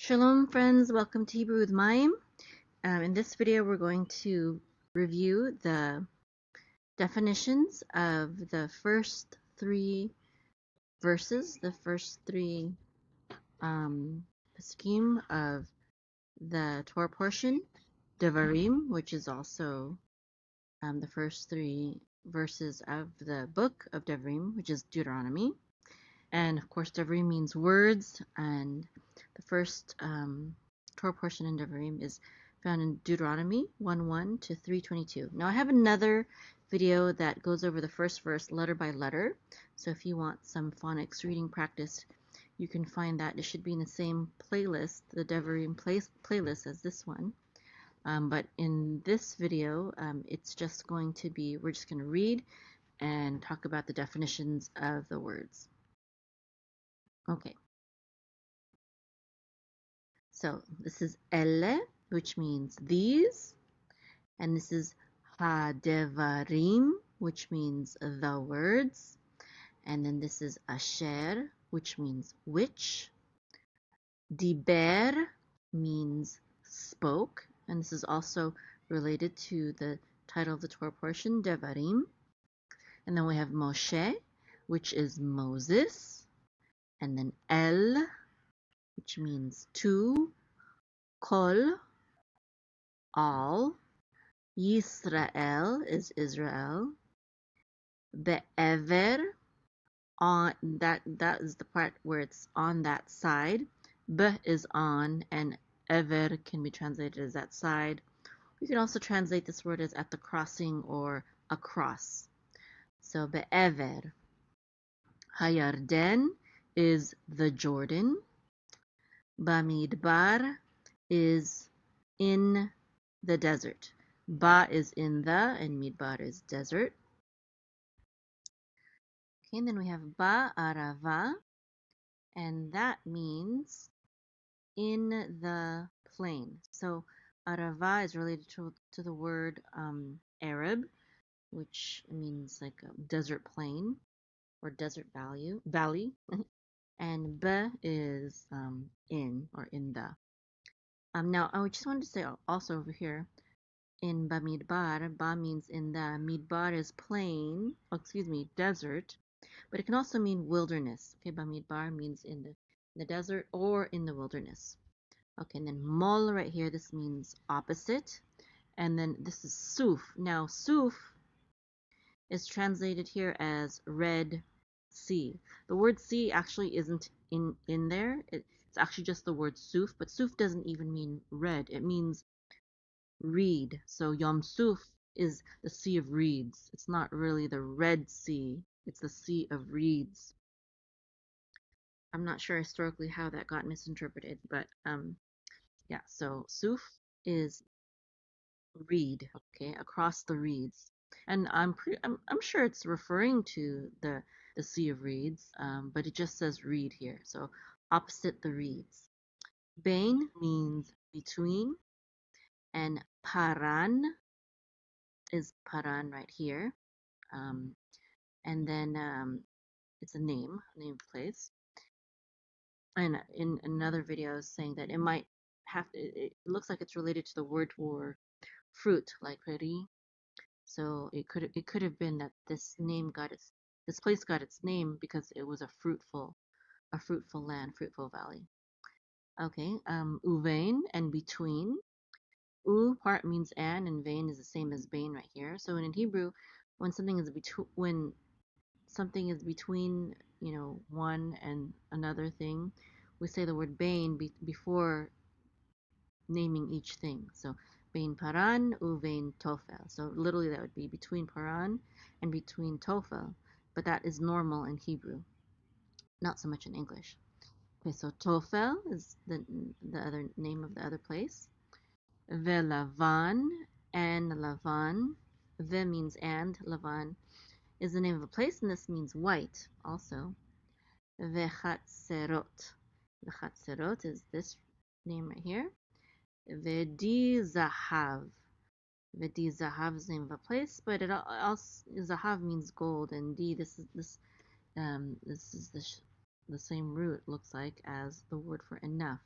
Shalom friends, welcome to Hebrew with Mayim. In this video we're going to review the definitions of the first three verses, the first three scheme of the Torah portion, Devarim, which is also the first three verses of the book of Devarim, which is Deuteronomy. And of course Devarim means words, and the first Torah portion in Devarim is found in Deuteronomy 1:1 to 3:22. Now I have another video that goes over the first verse letter by letter, so if you want some phonics reading practice, you can find that. It should be in the same playlist, the Devarim playlist, as this one. But in this video, it's just going to be, we're just going to read and talk about the definitions of the words. Okay. So this is ele, which means these, and this is ha-devarim, which means the words, and then this is asher, which means which. Diber means spoke, and this is also related to the title of the Torah portion, Devarim. And then we have Moshe, which is Moses, and then El, which means to, Kol, all, Yisrael is Israel, Be'ever, on that is the part where it's on that side. Be is on, and Ever can be translated as that side. You can also translate this word as at the crossing or across. So Be'ever. Hayarden is the Jordan. Bamidbar is in the desert. Ba is in the, and Midbar is desert. Okay, and then we have Ba'arava, and that means in the plain. So Arava is related to the word Arab, which means like a desert plain or desert valley. And Ba is in or in the. Now I just wanted to say also over here, in Bamidbar, Ba means in the, Midbar is plain, desert, but it can also mean wilderness. Okay, Bamidbar means in the desert or in the wilderness. Okay, and then Mol right here, this means opposite. And then this is Suf. Now Suf is translated here as Red Sea. The word sea actually isn't in there. It's actually just the word Suf, but Suf doesn't even mean red. It means reed. So Yom Suf is the Sea of Reeds. It's not really the Red Sea. It's the Sea of Reeds. I'm not sure historically how that got misinterpreted, but yeah. So Suf is reed, okay, across the reeds, and I'm sure it's referring to the Sea of Reeds, but it just says reed here. So opposite the reeds. Bain means between, and Paran is Paran right here. And then it's a name of place. And in another video, I was saying that it might have to, it looks like it's related to the word for fruit, like peri. So it could have been that this place got its name because it was a fruitful land, fruitful valley. Okay, uvein and between. U part means and vein is the same as bain right here. So in Hebrew, when something is between, one and another thing, we say the word bain before naming each thing. So Bein Paran u Bein Tofel. So literally that would be between Paran and between Tofel. But that is normal in Hebrew, not so much in English. Okay, so Tofel is the other name of the other place. Velavan and Lavan. Ve means and, Lavan is the name of a place, and this means white also. Vechatserot. Vechatserot is this name right here. Vedi Zahav. Vedi Zahav is the name of a place, but it also Zahav means gold, and D this is the same root, looks like, as the word for enough.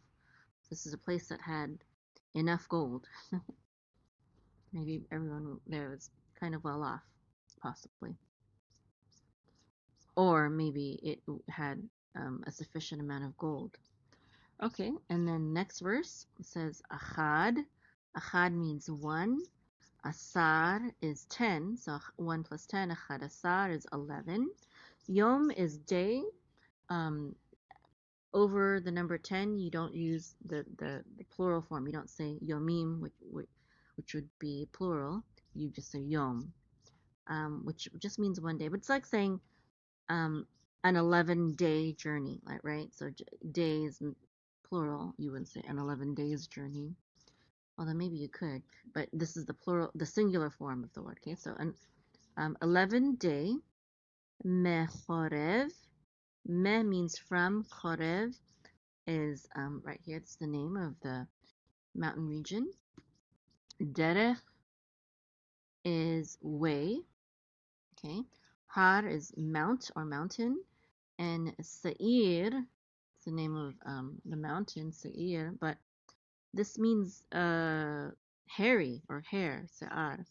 This is a place that had enough gold. Maybe everyone there was kind of well off, possibly. Or maybe it had a sufficient amount of gold. Okay, and then next verse says Achad. Achad means one. Asar is 10, so 1 plus 10, Achad Asar is 11. Yom is day. Over the number 10, you don't use the plural form. You don't say Yomim, which would be plural. You just say Yom, which just means one day. But it's like saying an 11-day journey, right? So days, plural, you wouldn't say an 11 days journey. Although maybe you could, but this is the plural, the singular form of the word. Okay, so an 11-day mechorev. Me means from. Chorev is right here. It's the name of the mountain region. Derech is way. Okay, Har is mount or mountain, and Seir is the name of the mountain, Seir, but this means hairy or hair, Se'ar.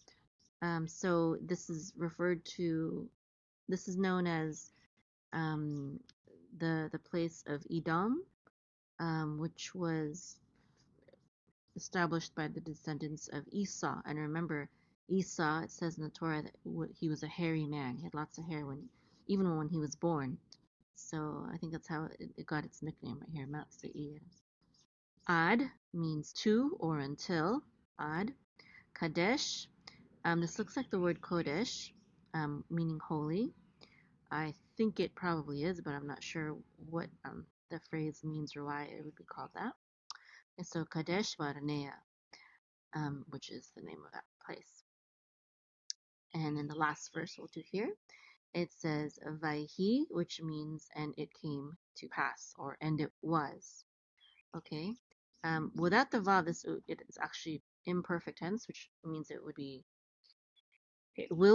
So this is referred to. This is known as the place of Edom, which was established by the descendants of Esau. And remember, Esau, it says in the Torah that he was a hairy man. He had lots of hair even when he was born. So I think that's how it got its nickname right here, Mount Seir. Ad means to or until. Ad. Kadesh. This looks like the word Kodesh, meaning holy. I think it probably is, but I'm not sure what the phrase means or why it would be called that. And so Kadesh Barnea, which is the name of that place. And then the last verse we'll do here, it says Vaihi, which means and it came to pass, or and it was. Okay. Without the vav, it is actually imperfect tense, which means it will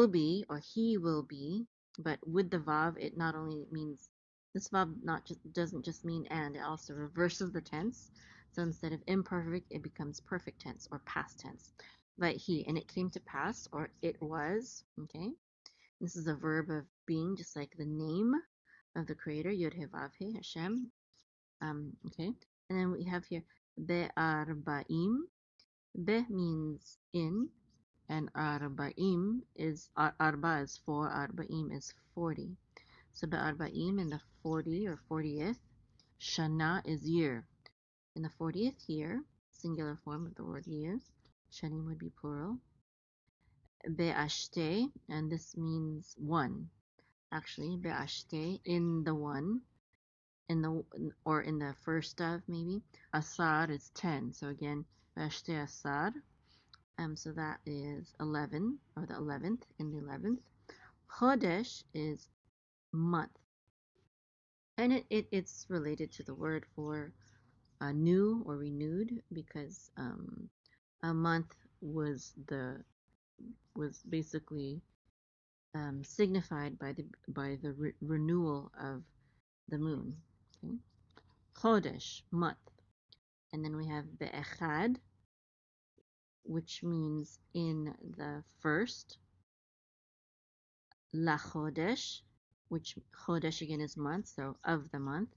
be, or he will be. But with the vav, it not only means this vav doesn't just mean and, it also reverses the tense. So instead of imperfect, it becomes perfect tense or past tense. But and it came to pass, or it was. Okay. This is a verb of being, just like the name of the Creator, Yod He Vav He, Hashem. Okay. And then we have here Be'arba'im. Be means in, and arba'im is arba is 4, arba'im is 40. So be'arba'im in the 40 or 40th, shana is year. In the 40th year, singular form of the word year, shanim would be plural. Be'ashte, and this means one. Actually, be'ashte, in the one, in the first of, maybe. Asar is 10. So again, be'ashte asar. So that is 11, or the 11th, in the 11th. Chodesh is month. And it's related to the word for new or renewed, because a month was basically signified by the renewal of the moon. Okay? Chodesh, month. And then we have Be'echad, which means in the first. La Chodesh, which Chodesh again is month, so of the month.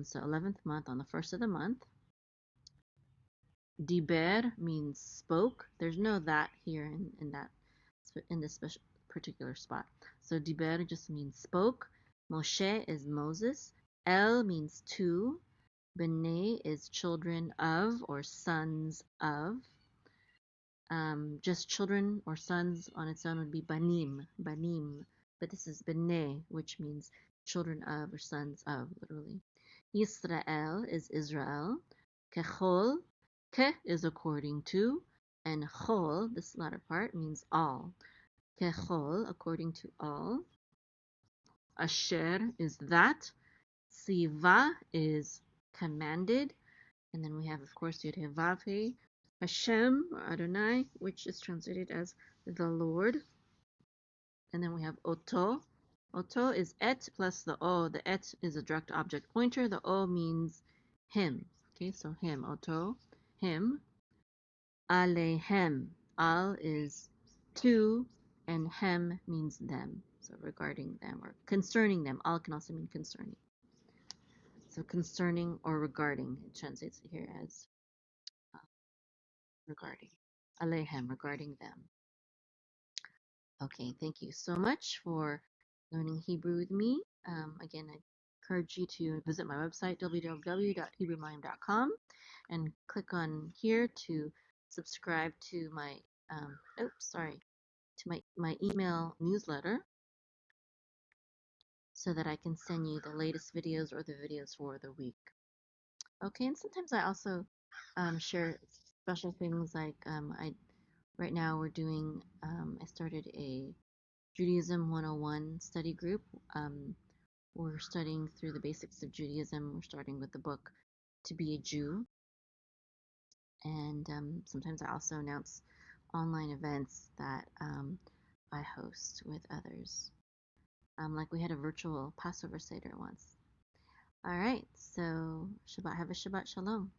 So 11th month on the first of the month. Diber means spoke. There's no that here in this particular spot. So Diber just means spoke. Moshe is Moses. El means to. B'nai is children of or sons of. Just children or sons on its own would be banim, but this is b'nai, which means children of or sons of, literally. Yisrael is Israel. Kechol, ke is according to, and chol, this latter part, means all. Kechol, according to all. Asher is that. Siva is commanded. And then we have, of course, Yod He Vav He, Hashem, or Adonai, which is translated as the Lord. And then we have Oto. Oto is et plus the O. The et is a direct object pointer. The O means him. Okay, so him, oto, him. Alehem. Al is to, and hem means them. So regarding them or concerning them. Al can also mean concerning. So concerning or regarding, it translates here as uh, regarding. Alehem, regarding them. Okay, thank you so much for learning Hebrew with me. Again, I encourage you to visit my website, www.hebrewmind.com, and click on here to subscribe to my, to my email newsletter so that I can send you the latest videos or the videos for the week. Okay, and sometimes I also share special things like right now we're doing, I started a Judaism 101 study group. We're studying through the basics of Judaism. We're starting with the book To Be a Jew. And sometimes I also announce online events that I host with others. Like we had a virtual Passover Seder once. All right, so Shabbat, have a Shabbat Shalom.